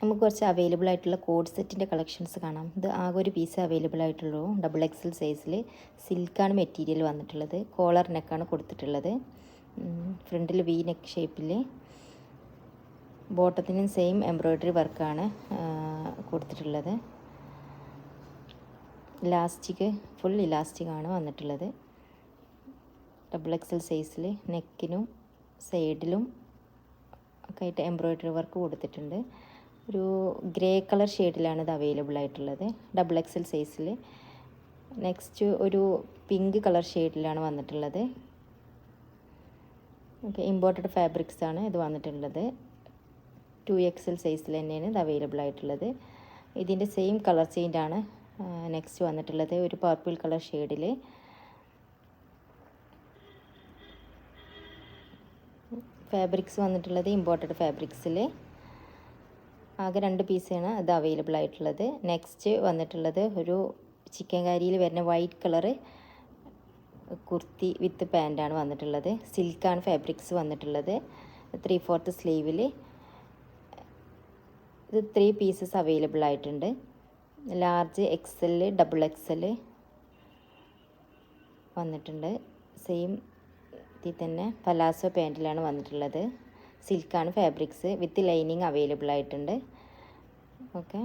നമുക്ക് കുറച്ച് അവൈലബിൾ ആയിട്ടുള്ള കോഡ് സെറ്റിൻ്റെ കളക്ഷൻസ് കാണാം. ഇത് ആകെ ഒരു പീസ് അവൈലബിൾ ആയിട്ടുള്ളൂ. ഡബിൾ എക്സൽ സൈസിൽ സിൽക്കാണ് മെറ്റീരിയൽ വന്നിട്ടുള്ളത്. കോളർ നെക്കാണ് കൊടുത്തിട്ടുള്ളത്. ഫ്രണ്ടിൽ വി നെക്ക് ഷേപ്പിൽ, ബോട്ടത്തിനും സെയിം എംബ്രോയ്ഡറി വർക്കാണ് കൊടുത്തിട്ടുള്ളത്. ഇലാസ്റ്റിക്, ഫുൾ ഇലാസ്റ്റിക് ആണ് വന്നിട്ടുള്ളത്. ഡബിൾ എക്സൽ സൈസിൽ നെക്കിനും സൈഡിലും ഒക്കെ ആയിട്ട് എംബ്രോയ്ഡറി വർക്ക് കൊടുത്തിട്ടുണ്ട്. ഒരു ഗ്രേ കളർ ഷെയ്ഡിലാണ് ഇത് അവൈലബിൾ ആയിട്ടുള്ളത്, ഡബിൾ എക്സൽ സൈസിൽ. നെക്സ്റ്റ് ഒരു പിങ്ക് കളർ ഷെയ്ഡിലാണ് വന്നിട്ടുള്ളത്. ഓക്കെ, ഇമ്പോർട്ടഡ് ഫാബ്രിക്സ് ആണ് ഇത് വന്നിട്ടുള്ളത്. 2XL സൈസിൽ തന്നെയാണ് ഇത് അവൈലബിൾ ആയിട്ടുള്ളത്. ഇതിൻ്റെ സെയിം കളർ ചേഞ്ചാണ് നെക്സ്റ്റ് വന്നിട്ടുള്ളത്, ഒരു പർപ്പിൾ കളർ ഷെയ്ഡിൽ. ഫാബ്രിക്സ് വന്നിട്ടുള്ളത് ഇമ്പോർട്ടഡ് ഫാബ്രിക്സിൽ. ആകെ 2 പീസാണ് ഇത് അവൈലബിൾ ആയിട്ടുള്ളത്. നെക്സ്റ്റ് വന്നിട്ടുള്ളത് ഒരു ചിക്കൻ കാരിയിൽ വരുന്ന വൈറ്റ് കളറ് കുർത്തി വിത്ത് പാൻറ്റാണ് വന്നിട്ടുള്ളത്. സിൽക്കാണ് ഫാബ്രിക്സ് വന്നിട്ടുള്ളത്. 3/4 സ്ലീവിൽ ഇത് 3 പീസസ് അവൈലബിൾ ആയിട്ടുണ്ട്. ലാർജ്, XL, ഡബിൾ XL വന്നിട്ടുണ്ട്. സെയിം ഇതിൽ തന്നെ പലാസോ പാൻറ്റിലാണ് വന്നിട്ടുള്ളത്. സിൽക്കാണ് ഫാബ്രിക്സ് വിത്ത് ലൈനിങ് അവൈലബിൾ ആയിട്ടുണ്ട്. ഓക്കെ.